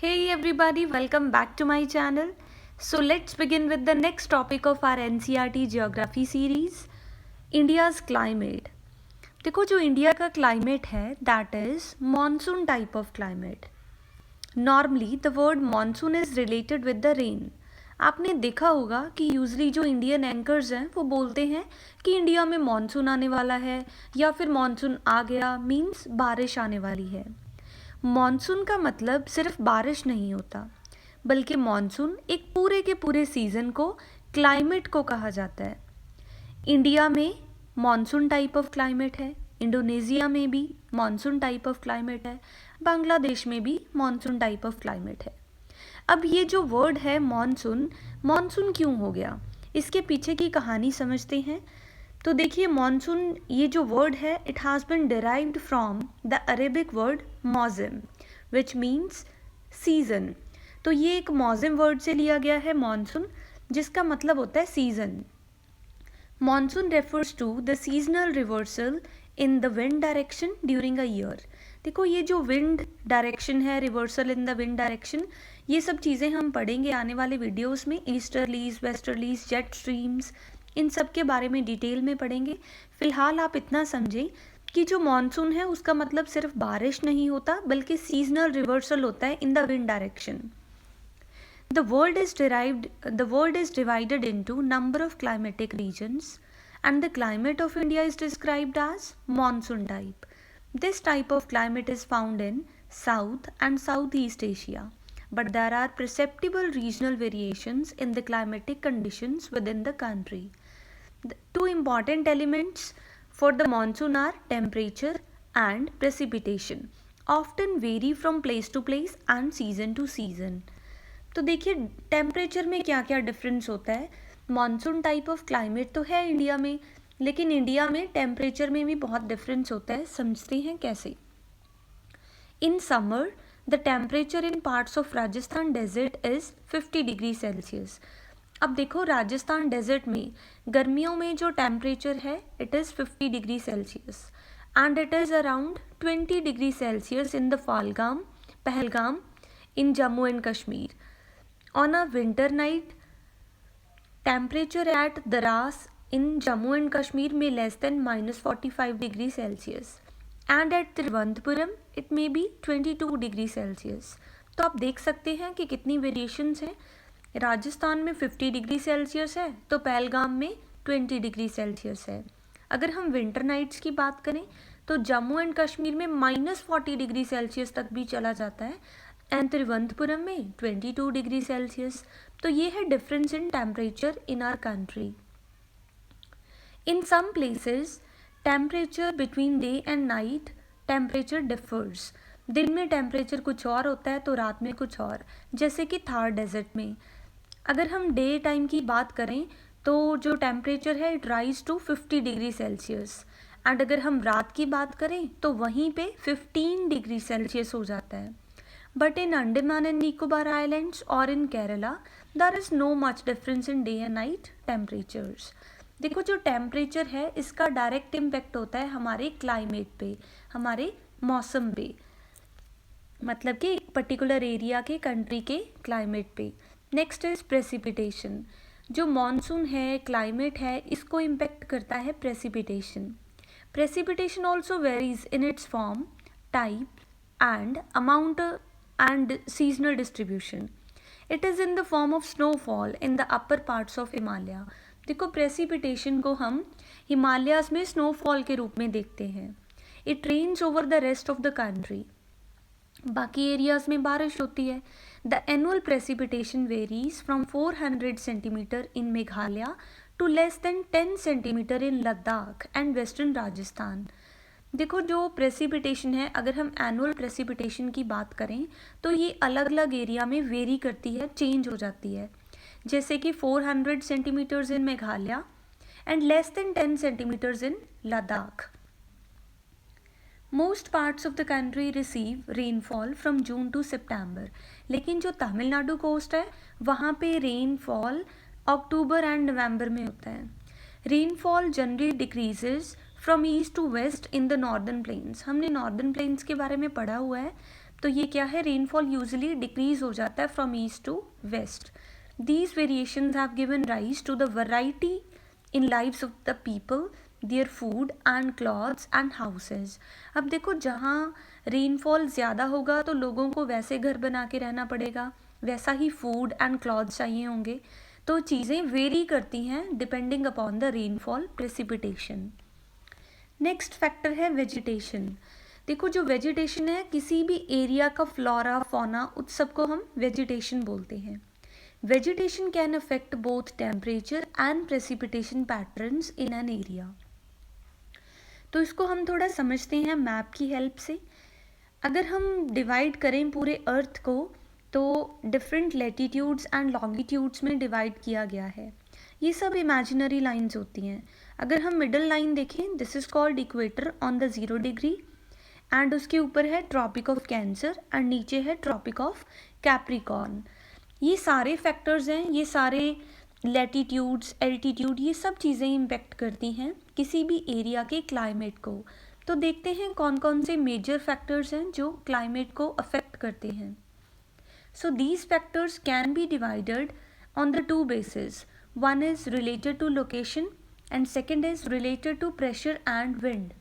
Hey everybody, welcome back to my channel. So let's begin with the next topic of our NCERT Geography series, India's climate. देखो जो India का climate है that is monsoon type of climate. Normally the word monsoon is related with the rain. आपने देखा होगा कि usually जो Indian anchors हैं वो बोलते हैं कि इंडिया में मॉनसून आने वाला है या फिर मॉनसून आ गया मीन्स बारिश आने वाली है. मॉनसून का मतलब सिर्फ बारिश नहीं होता, बल्कि मॉनसून एक पूरे के पूरे सीज़न को, क्लाइमेट को कहा जाता है. इंडिया में मॉनसून टाइप ऑफ क्लाइमेट है, इंडोनेशिया में भी मॉनसून टाइप ऑफ क्लाइमेट है, बांग्लादेश में भी मॉनसून टाइप ऑफ क्लाइमेट है. अब ये जो वर्ड है मॉनसून, मॉनसून क्यों हो गया, इसके पीछे की कहानी समझते हैं. तो देखिए मॉनसून ये जो वर्ड है it has been derived from the Arabic word मौसम विच मीन्स सीज़न. तो ये एक मौसम वर्ड से लिया गया है मॉनसून, जिसका मतलब होता है season. Monsoon refers to the seasonal reversal in the wind direction during a year. देखो ये जो विंड डायरेक्शन है, reversal in the wind direction, ये सब चीज़ें हम पढ़ेंगे आने वाले वीडियोस में. ईस्टर्लीज, वेस्टर्लीज, जेट स्ट्रीम्स, इन सब के बारे में डिटेल में पढ़ेंगे. फ़िलहाल आप इतना समझें कि जो मॉनसून है उसका मतलब सिर्फ बारिश नहीं होता, बल्कि सीजनल रिवर्सल होता है इन the wind direction. The world is divided into number of climatic regions, and the climate of India is described as monsoon type. This type of climate is found in South and Southeast Asia, but there are perceptible regional variations in the climatic conditions within the country. The two important elements for the monsoon are temperature and precipitation, often vary from place to place and season to season. तो देखिए temperature में क्या क्या difference होता है. Monsoon type of climate तो है India में, लेकिन इंडिया में टेम्परेचर में भी बहुत डिफरेंस होता है. समझते हैं कैसे. In summer the temperature in parts of Rajasthan desert is 50 degree Celsius. अब देखो राजस्थान डेजर्ट में गर्मियों में जो टेम्परेचर है it is 50 degree Celsius and it is around 20 degree Celsius in the Pahalgam in Jammu and Kashmir. On a winter night, temperature at Daras in Jammu and Kashmir may less than -45 degrees Celsius and at Tiruvananthapuram it may be 22 degrees Celsius. तो आप देख सकते हैं कि कितनी variations हैं. राजस्थान में 50 degree Celsius है तो पहलगाम में 20 डिग्री सेल्सियस है. अगर हम विंटर नाइट्स की बात करें तो जम्मू एंड कश्मीर में -40 डिग्री सेल्सियस तक भी चला जाता है एंड तिरुवनंतपुरम में 22 डिग्री सेल्सियस. तो ये है difference in temperature in our country. In some places temperature between day and night temperature differs. दिन में टेम्परेचर कुछ और होता है तो रात में कुछ और, जैसे कि थार डेजर्ट में. अगर हम डे टाइम की बात करें तो जो टेम्परेचर है it rise to 50 degree Celsius and अगर हम रात की बात करें तो वहीं पे 15 डिग्री सेल्सियस हो जाता है. But in Andaman and Nicobar Islands or in Kerala, there is no much difference in day and night temperatures. देखो जो टेम्परेचर है इसका डायरेक्ट इम्पेक्ट होता है हमारे क्लाइमेट पे, हमारे मौसम पे, मतलब कि एक पर्टिकुलर एरिया के, कंट्री के क्लाइमेट पे. Next is precipitation. जो मॉनसून है, क्लाइमेट है, इसको इम्पेक्ट करता है precipitation. Precipitation also varies in its form, type and amount and seasonal distribution. It is in the form of snowfall in the upper parts of Himalaya. देखो precipitation को हम हिमालयाज में स्नोफॉल के रूप में देखते हैं. It rains over the rest of the country. बाकी एरियाज में बारिश होती है. The annual precipitation varies from 400 centimetre in Meghalaya to less than 10 centimetre in Ladakh and western Rajasthan. देखो जो प्रेसिपिटेशन है, अगर हम एनुअल प्रेसिपिटेशन की बात करें तो ये अलग अलग एरिया में वेरी करती है, चेंज हो जाती है. जैसे कि 400 centimetres in Meghalaya and less than 10 centimetres in Ladakh. Most parts of the country receive rainfall from June to September. लेकिन जो तमिलनाडु कोस्ट है वहाँ पे रेनफॉल अक्टूबर एंड नवंबर में होता है. Rainfall generally decreases from east to west in the northern plains. हमने northern plains के बारे में पढ़ा हुआ है. तो तो ये क्या है, रेनफॉल यूजुअली डिक्रीज हो जाता है from east to west. These variations have given rise to the variety in lives of the people, their food and clothes and houses. अब देखो, जहाँ रेनफॉल ज़्यादा होगा तो लोगों को वैसे घर बना के रहना पड़ेगा, वैसा ही फूड एंड क्लॉथ्स चाहिए होंगे. तो चीज़ें वेरी करती हैं depending upon the rainfall precipitation. Next factor है वेजिटेशन. देखो, जो वेजिटेशन है किसी भी एरिया का फ्लोरा फौना, उस सब को हम वेजिटेशन बोलते हैं. Vegetation can affect both temperature and precipitation patterns in an area. तो इसको हम थोड़ा समझते हैं मैप की हेल्प से. अगर हम डिवाइड करें पूरे अर्थ को तो डिफरेंट लेटीट्यूड्स एंड लॉन्गिट्यूड्स में डिवाइड किया गया है. ये सब इमेजिनरी लाइंस होती हैं. अगर हम मिडल लाइन देखें, this is called equator on the 0 degree and उसके ऊपर है ट्रॉपिक ऑफ कैंसर एंड नीचे है ट्रॉपिक ऑफ कैप्रिकॉर्न. ये सारे फैक्टर्स हैं, ये सारे लेटीट्यूड्स, एल्टीट्यूड, ये सब चीज़ें इम्पेक्ट करती हैं किसी भी एरिया के क्लाइमेट को. तो देखते हैं कौन कौन से मेजर फैक्टर्स हैं जो क्लाइमेट को अफेक्ट करते हैं. So these factors can be divided on the 2 bases. One is related to location and second is related to pressure and wind.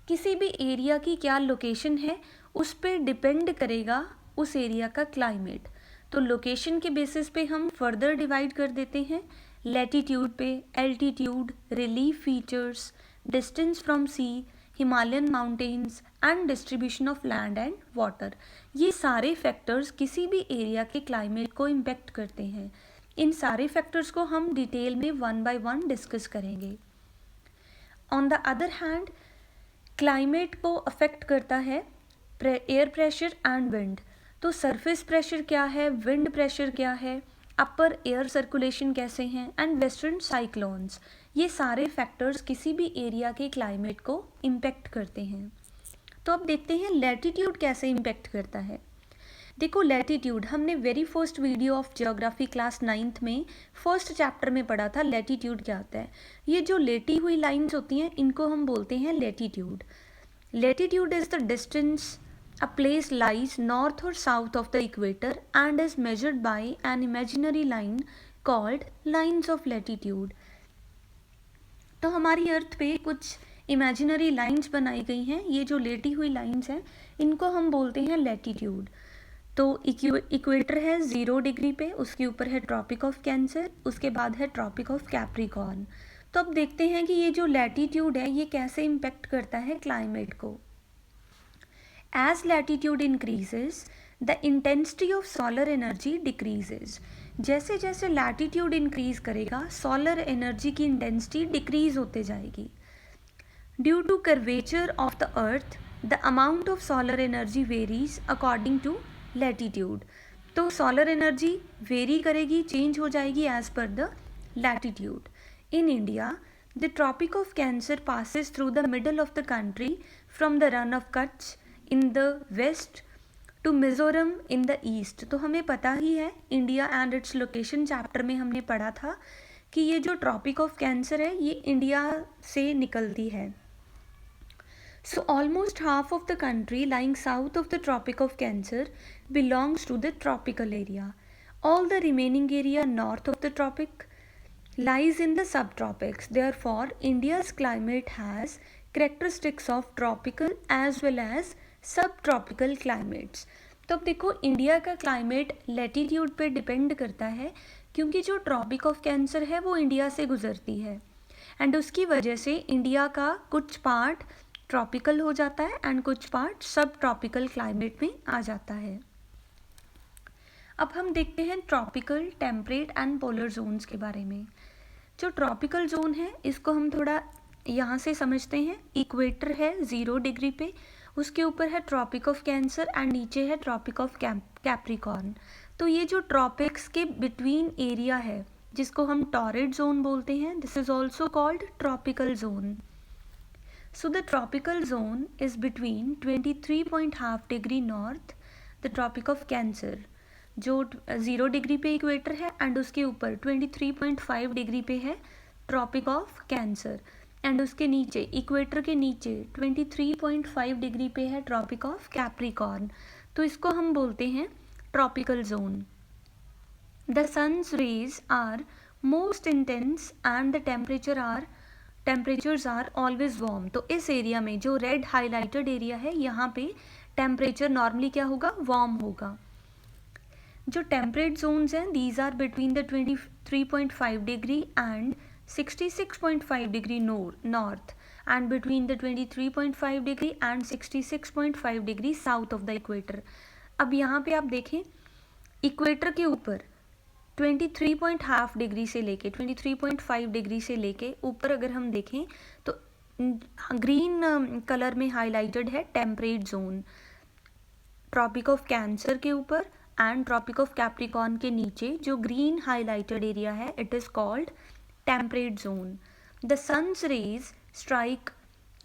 किसी भी एरिया की क्या लोकेशन है उस पर डिपेंड करेगा उस एरिया का क्लाइमेट. तो लोकेशन के बेसिस पे हम फर्दर डिवाइड कर देते हैं लैटिट्यूड पे, altitude, relief features, distance from sea, Himalayan mountains and distribution of land and water. ये सारे फैक्टर्स किसी भी एरिया के क्लाइमेट को इम्पेक्ट करते हैं. इन सारे फैक्टर्स को हम डिटेल में 1 by 1 डिस्कस करेंगे. On the other hand, climate को अफेक्ट करता है एयर प्रेशर एंड विंड. तो सरफेस प्रेशर क्या है, विंड प्रेशर क्या है, अपर एयर सर्कुलेशन कैसे हैं एंड वेस्टर्न साइक्लोन्स. ये सारे फैक्टर्स किसी भी एरिया के क्लाइमेट को इम्पेक्ट करते हैं. तो अब देखते हैं लैटिट्यूड कैसे इम्पेक्ट करता है. देखो, लैटिट्यूड हमने very first video of geography class 9th में फर्स्ट चैप्टर में पढ़ा था लैटिट्यूड क्या होता है. ये जो लेटी हुई लाइंस होती हैं इनको हम बोलते हैं latitude. Latitude is the distance a place lies north or south of the equator and is measured by an imaginary line called lines of latitude. तो हमारी अर्थ पे कुछ इमेजिनरी लाइंस बनाई गई हैं. ये जो लेटी हुई लाइंस हैं इनको हम बोलते हैं लैटिट्यूड. तो इक्वेटर है 0 डिग्री पे, उसके ऊपर है ट्रॉपिक ऑफ कैंसर, उसके बाद है ट्रॉपिक ऑफ कैप्रिकॉर्न. तो अब देखते हैं कि ये जो लैटिट्यूड है ये कैसे इम्पेक्ट करता है क्लाइमेट को. As latitude increases, the intensity of solar energy decreases. जैसे जैसे लैटिट्यूड इंक्रीज करेगा सोलर एनर्जी की इंटेंसिटी डिक्रीज होते जाएगी. Due to curvature of the earth, the amount of solar energy varies according to latitude. तो solar energy vary करेगी, change हो जाएगी as per the latitude. In India, the Tropic of Cancer passes through the middle of the country from the run of Kutch in the west to Mizoram in the east. तो हमें पता ही है India and its location chapter में हमने पढ़ा था कि ये जो ट्रॉपिक ऑफ कैंसर है ये इंडिया से निकलती है. So almost half of the country lying south of the Tropic of Cancer belongs to the tropical area. All the remaining area north of the Tropic lies in the subtropics. Therefore, India's climate has characteristics of tropical as well as subtropical climates. तो अब देखो, India का climate latitude पे depend करता है क्योंकि जो tropic of cancer है वो इंडिया से गुजरती है एंड उसकी वजह से इंडिया का कुछ पार्ट ट्रॉपिकल हो जाता है एंड कुछ पार्ट सब ट्रॉपिकल क्लाइमेट में आ जाता है. अब हम देखते हैं tropical, temperate and polar zones के बारे में. जो ट्रॉपिकल जोन है इसको हम थोड़ा यहाँ से समझते हैं. इक्वेटर है 0 डिग्री पे, उसके ऊपर है ट्रॉपिक ऑफ कैंसर एंड नीचे है ट्रॉपिक ऑफ कैप्रिकॉर्न. तो ये जो ट्रॉपिक्स के बिटवीन एरिया है जिसको हम टॉरिड जोन बोलते हैं, this is also called tropical zone. So the tropical zone is between 23.5 degree north the Tropic of Cancer, जो 0 डिग्री पे इक्वेटर है एंड उसके ऊपर 23.5 डिग्री पे है ट्रॉपिक ऑफ कैंसर. एंड उसके नीचे इक्वेटर के नीचे 23.5 डिग्री पे है ट्रॉपिक ऑफ कैप्रिकॉर्न, तो इसको हम बोलते हैं tropical zone. The sun's rays are most intense and the temperatures are always warm. तो इस एरिया में जो रेड हाईलाइटेड एरिया है यहाँ पे टेम्परेचर नॉर्मली क्या होगा, वार्म होगा। जो टेम्परेट जोन्स हैं these are between the 23.5 degree and 66.5 degree north and between the 23.5 degree and 66.5 degree south of the equator. अब यहाँ पे आप देखें इक्वेटर के ऊपर 23.5 डिग्री से लेके 23.5 डिग्री से लेके ऊपर अगर हम देखें तो ग्रीन कलर में हाईलाइटेड है temperate zone. Tropic of Cancer के ऊपर एंड ट्रॉपिक ऑफ कैप्रिकॉर्न के नीचे जो ग्रीन हाईलाइटेड एरिया है it is called temperate zone. The sun's rays strike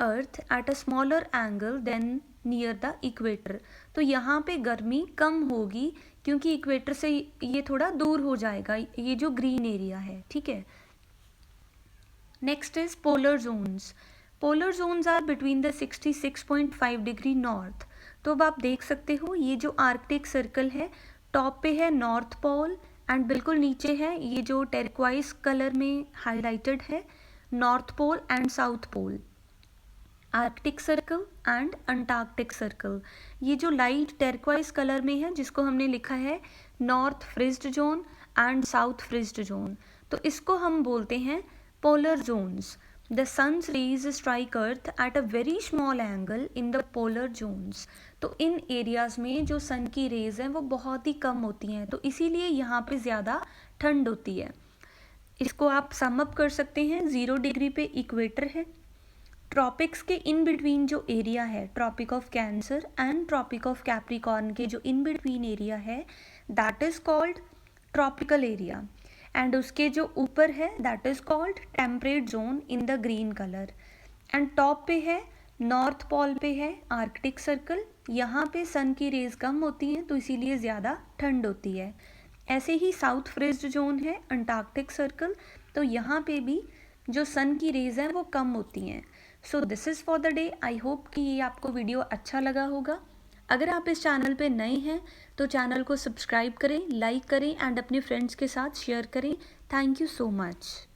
earth at a smaller angle than near the equator. तो यहाँ पे गर्मी कम होगी क्योंकि इक्वेटर से ये थोड़ा दूर हो जाएगा, ये जो ग्रीन एरिया है, ठीक है। Next is polar zones. Polar zones are between the 66.5 degree north. तो अब आप देख सकते हो ये जो आर्कटिक सर्कल है टॉप पे है नॉर्थ पोल एंड बिल्कुल नीचे है ये जो टेरक्वाइज कलर में हाईलाइटेड है north pole and south pole. Arctic Circle and Antarctic Circle, ये जो लाइट टेरक्वाइज कलर में है जिसको हमने लिखा है north frigid zone and south frigid zone, तो इसको हम बोलते हैं polar zones. The sun's rays strike earth at a very small angle in the polar zones. तो इन एरियाज में जो सन की रेज हैं वो बहुत ही कम होती हैं, तो इसीलिए यहाँ पे ज़्यादा ठंड होती है। इसको आप सम अप कर सकते हैं, 0 डिग्री पे इक्वेटर है, ट्रॉपिक्स के इन बिटवीन जो एरिया है Tropic of Cancer and Tropic of Capricorn के जो इन बिटवीन एरिया है that is called tropical area and उसके जो ऊपर है that is called temperate zone in the green colour. And top पे है नॉर्थ पोल पे है आर्कटिक सर्कल, यहाँ पे सन की रेज कम होती हैं तो इसीलिए ज़्यादा ठंड होती है। ऐसे ही साउथ फ्रिज्ड जोन है अंटार्कटिक सर्कल, तो यहाँ पे भी जो सन की रेज हैं वो कम होती हैं। So this is for the day. I hope कि ये आपको वीडियो अच्छा लगा होगा। अगर आप इस चैनल पे नए हैं तो चैनल को सब्सक्राइब करें, लाइक करें एंड अपने फ्रेंड्स के साथ शेयर करें। Thank you so much.